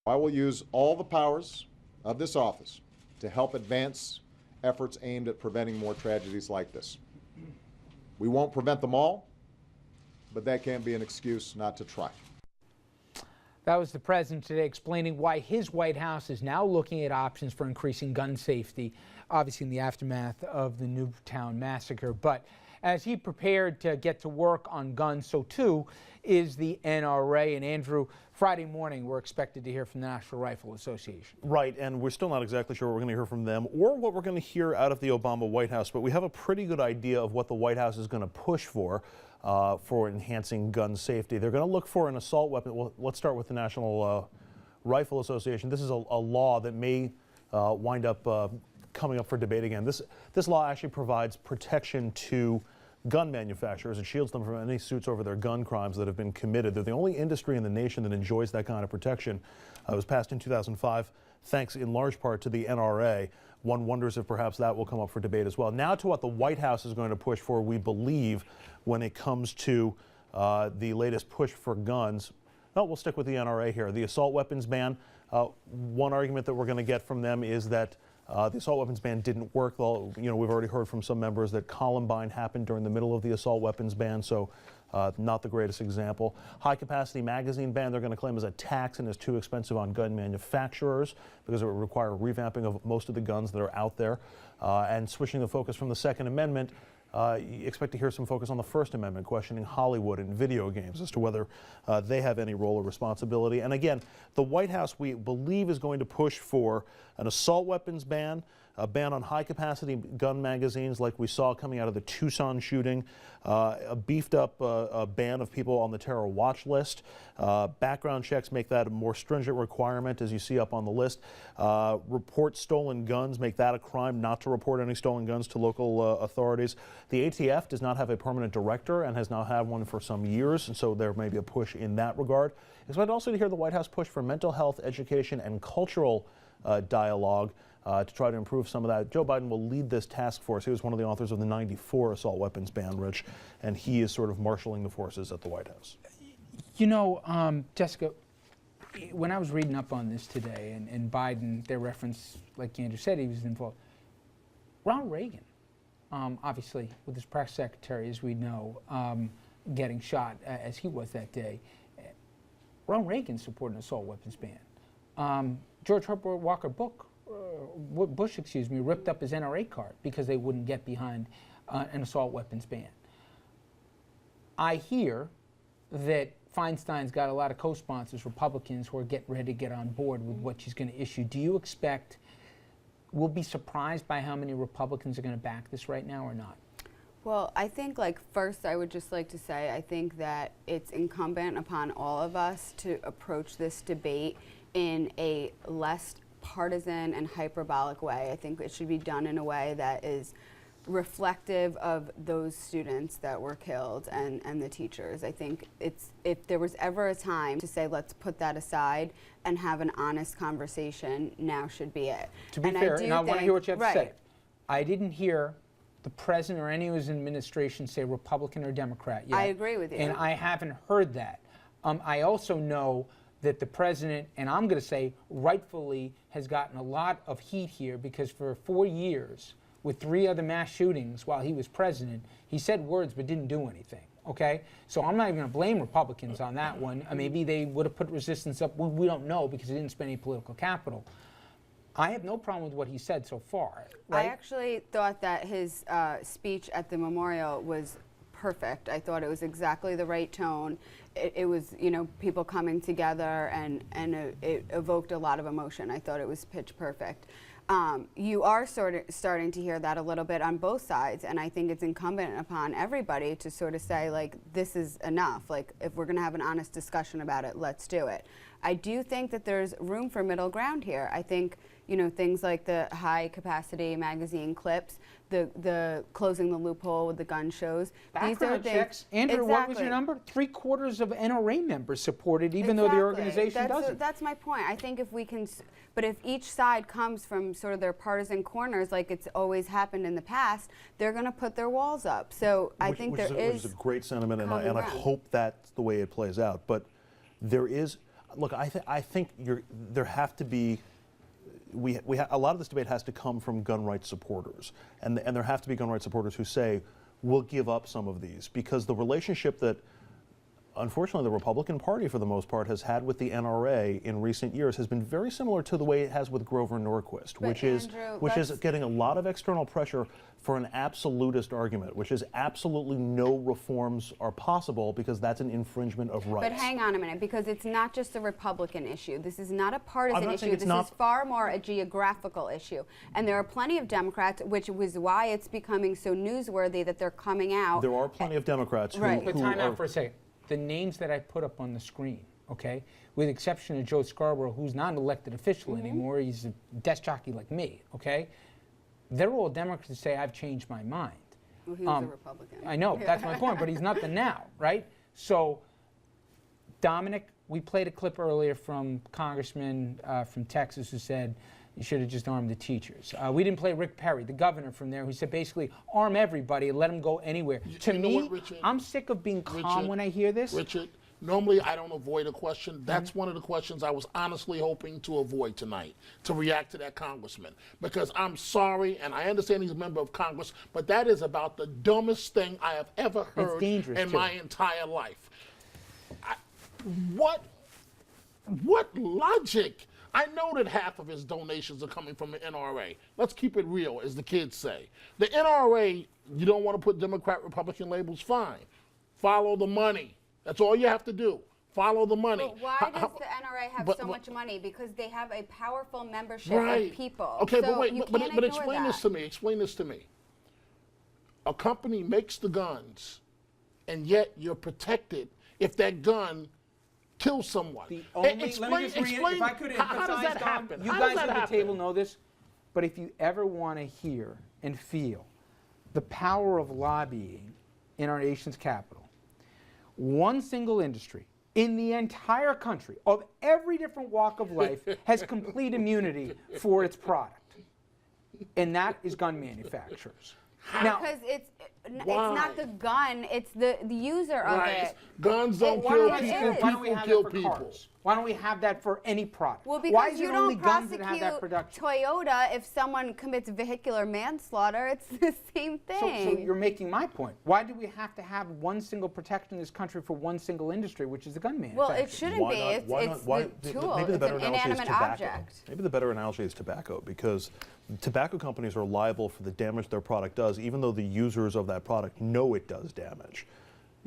I will use all the powers of this office to help advance efforts aimed at preventing more tragedies like this. We won't prevent them all, but that can't be an excuse not to try. That was the president today explaining why his White House is now looking at options for increasing gun safety, obviously in the aftermath of the Newtown massacre. But as he prepared to get to work on guns, so too is the NRA. And Andrew, Friday morning, we're expected to hear from the National Rifle Association. Right, and we're still not exactly sure what we're going to hear from them or what we're going to hear out of the Obama White House, but we have a pretty good idea of what the White House is going to push for enhancing gun safety. They're going to look for an assault weapon. Well, let's start with the National Rifle Association. This is a law that may wind up coming up for debate again. This law actually provides protection to gun manufacturers. It shields them from any suits over their gun crimes that have been committed. They're the only industry in the nation that enjoys that kind of protection. It was passed in 2005, thanks in large part to the NRA. One wonders if perhaps that will come up for debate as well. Now to what the White House is going to push for, we believe, when it comes to the latest push for guns. No, we'll stick with the NRA here. The assault weapons ban. One argument that we're going to get from them is that the assault weapons ban didn't work. Well, you know, we've already heard from some members that Columbine happened during the middle of the assault weapons ban, so not the greatest example. High capacity magazine ban they're going to claim is a tax and is too expensive on gun manufacturers because it would require revamping of most of the guns that are out there. And switching the focus from the Second Amendment, you expect to hear some focus on the First Amendment, questioning Hollywood and video games as to whether they have any role or responsibility. And again, the White House, we believe, is going to push for an assault weapons ban, a ban on high-capacity gun magazines like we saw coming out of the Tucson shooting, a beefed-up ban of people on the terror watch list. Background checks make that a more stringent requirement, as you see up on the list. Report stolen guns, make that a crime not to report any stolen guns to local authorities. The ATF does not have a permanent director and has not had one for some years, and so there may be a push in that regard. Expect also to hear the White House push for mental health, education, and cultural dialogue to try to improve some of that. Joe Biden will lead this task force. He was one of the authors of the '94 assault weapons ban, Rich, and he is sort of marshaling the forces at the White House. You know, Jessica, when I was reading up on this today, and Biden, their reference, like Andrew said, he was involved. Ronald Reagan, obviously, with his press secretary, as we know, getting shot as he was that day. Ronald Reagan supported an assault weapons ban. George Herbert Walker Bush, ripped up his NRA card because they wouldn't get behind an assault weapons ban. I hear that Feinstein's got a lot of co-sponsors, Republicans, who are getting ready to get on board with what she's going to issue. Do you expect we'll be surprised by how many Republicans are going to back this right now or not? Well, I think, first I would just like to say, I think that it's incumbent upon all of us to approach this debate in a less partisan and hyperbolic way. I think it should be done in a way that is reflective of those students that were killed and the teachers. I think if there was ever a time to say let's put that aside and have an honest conversation, now should be it. To be fair, and I want to hear what you have to say. I didn't hear the president or any of his administration say Republican or Democrat yet. I agree with you. And I haven't heard that. I also know that the president, and I'm going to say rightfully, has gotten a lot of heat here because for 4 years, with 3 other mass shootings while he was president, he said words but didn't do anything, okay? So I'm not even going to blame Republicans on that one. Maybe they would have put resistance up. We don't know because he didn't spend any political capital. I have no problem with what he said so far, right? I actually thought that his speech at the memorial was perfect. I thought it was exactly the right tone. It was, you know, people coming together, and it evoked a lot of emotion. I thought it was pitch perfect. You are starting to hear that a little bit on both sides, and I think it's incumbent upon everybody to sort of say, like, this is enough. Like, if we're going to have an honest discussion about it, let's do it. I do think that there's room for middle ground here. I think, you know, things like the high capacity magazine clips, the closing the loophole with the gun shows. Background checks. Andrew, what was your number? 3/4 of NRA members supported, even though the organization doesn't. That's my point. I think if we can, but if each side comes from sort of their partisan corners, like it's always happened in the past, they're going to put their walls up. So I think which is a great sentiment, and I hope that's the way it plays out. But there is, look, I think there have to be. A lot of this debate has to come from gun rights supporters, and there have to be gun rights supporters who say, we'll give up some of these, because the relationship that, unfortunately, the Republican Party, for the most part, has had with the NRA in recent years has been very similar to the way it has with Grover Norquist, But which is Andrew, getting a lot of external pressure for an absolutist argument, which is absolutely no reforms are possible because that's an infringement of rights. But hang on a minute, because it's not just a Republican issue. This is not a partisan not saying issue. it's This not- is far more a geographical issue. And there are plenty of Democrats, which was why it's becoming so newsworthy that they're coming out. There are plenty of Democrats Right. who But time are out for a second. The names that I put up on the screen, okay, with the exception of Joe Scarborough, who's not an elected official anymore, he's a desk jockey like me, okay? They're all Democrats who say, I've changed my mind. Well, he was a Republican. I know, that's my point, but he's nothing now, right? So, Dominic, we played a clip earlier from Congressman from Texas who said, you should have just armed the teachers. We didn't play Rick Perry, the governor from there, who said basically, arm everybody and let them go anywhere. To you know me, what, Richard? I'm sick of being calm Richard, when I hear this. Richard, normally I don't avoid a question. That's one of the questions I was honestly hoping to avoid tonight, to react to that congressman. Because I'm sorry, and I understand he's a member of Congress, but that is about the dumbest thing I have ever heard dangerous, in too. my entire life. What logic? I know that half of his donations are coming from the NRA. Let's keep it real, as the kids say. The NRA, you don't want to put Democrat, Republican labels, fine. Follow the money. That's all you have to do. Follow the money. But why does the NRA have so much money? Because they have a powerful membership Right. of people. Okay, so but wait, you but can't but ignore explain that. this to me. Explain this to me. A company makes the guns, and yet you're protected if that gun kills someone. The only, Explain, let me just explain if I could how does emphasize, that Don, happen? you How guys does that at the happen? table know this, but if you ever want to hear and feel the power of lobbying in our nation's capital, one single industry in the entire country of every different walk of life has complete immunity for its product, and that is gun manufacturers. Now, Because it's Why? not the gun, it's the user of Right. it. Guns don't Why kill don't we people. have that? why don't we People have kill that for people. cars? Why don't we have that for any product? Well, Why because is you it only don't guns that prosecute have that production? Toyota if someone commits vehicular manslaughter. It's the same So thing. you're making my point. Why do we have to have one single protection in this country for one single industry, which is the gun Well, manufacturer? it shouldn't be. It's the tool. Maybe the It's better an analogy is inanimate tobacco. object. Maybe the better analogy is tobacco, because tobacco companies are liable for the damage their product does, even though the users of that product know it does damage.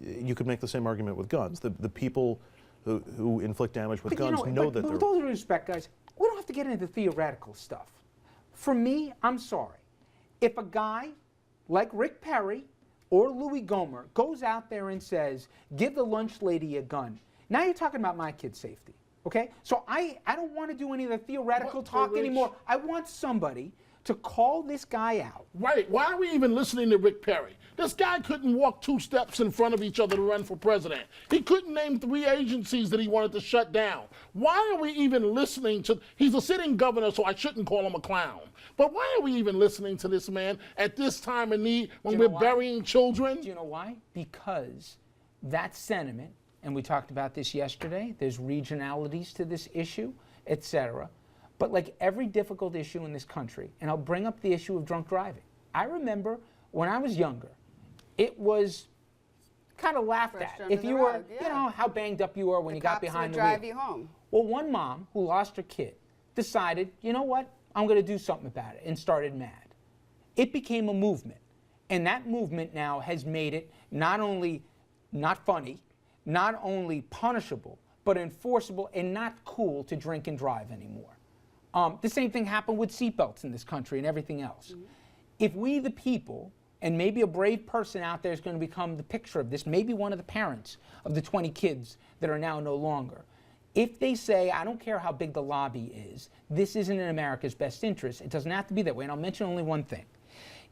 You could make the same argument with guns. The people who inflict damage with But you guns know, know but that with they're. all due respect, guys, we don't have to get into theoretical stuff. For me, I'm sorry. If a guy like Rick Perry or Louis Gohmert goes out there and says, give the lunch lady a gun, now you're talking about my kid's safety, okay? So I don't want to do any of the theoretical But, talk Rich- anymore. I want somebody to call this guy out. Right. Why are we even listening to Rick Perry? This guy couldn't walk 2 steps in front of each other to run for president. He couldn't name 3 agencies that he wanted to shut down. Why are we even listening to? He's a sitting governor, so I shouldn't call him a clown. But why are we even listening to this man at this time of need when Do you we're know why? burying children? Do you know why? Because that sentiment, and we talked about this yesterday, there's regionalities to this issue, etc. But like every difficult issue in this country, and I'll bring up the issue of drunk driving. I remember when I was younger, it was kind of laughed First at. under If the you were, rug, you yeah. know, how banged up you were when The you got cops behind would the drive wheel. you home. Well, one mom who lost her kid decided, you know what, I'm going to do something about it, and started MAD. It became a movement, and that movement now has made it not only not funny, not only punishable, but enforceable and not cool to drink and drive anymore. The same thing happened with seatbelts in this country and everything else. If we, the people, and maybe a brave person out there is going to become the picture of this, maybe one of the parents of the 20 kids that are now no longer, if they say, I don't care how big the lobby is, this isn't in America's best interest, it doesn't have to be that way. And I'll mention only one thing.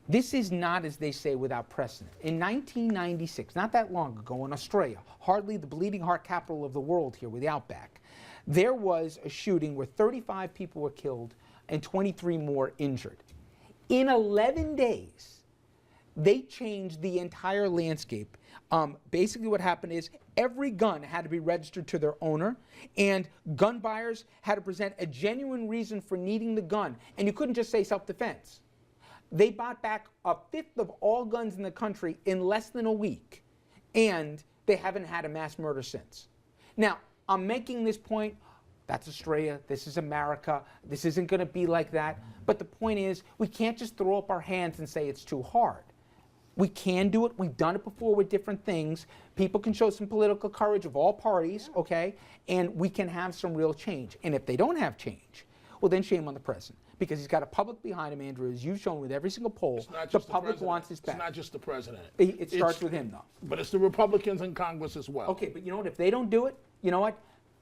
This is not, as they say, without precedent. In 1996, not that long ago, in Australia, hardly the bleeding heart capital of the world here with the Outback, there was a shooting where 35 people were killed and 23 more injured. In 11 days, They changed the entire landscape. Basically what happened is every gun had to be registered to their owner, and gun buyers had to present a genuine reason for needing the gun, and you couldn't just say self-defense. They bought back a fifth of all guns in the country in less than a week, and they haven't had a mass murder since. Now, I'm making this point, that's Australia, this is America, this isn't going to be like that, but the point is, we can't just throw up our hands and say it's too hard. We can do it. We've done it before with different things. People can show some political courage of all parties, okay? And we can have some real change. And if they don't have change, well, then shame on the president. Because he's got a public behind him, Andrew, as you've shown with every single poll. It's not The just public president. wants his back. It's not just the president. It starts It's- with him, though. But it's the Republicans in Congress as well. Okay, but you know what? If they don't do it, you know what?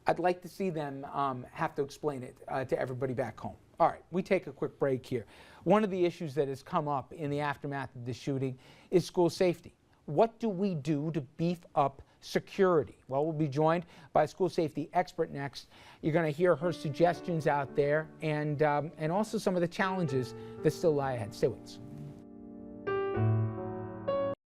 I'd like to see them have to explain it to everybody back home. All right, we take a quick break here. One of the issues that has come up in the aftermath of the shooting is school safety. What do we do to beef up security? Well, we'll be joined by a school safety expert next. You're going to hear her suggestions out there and also some of the challenges that still lie ahead. Stay with us.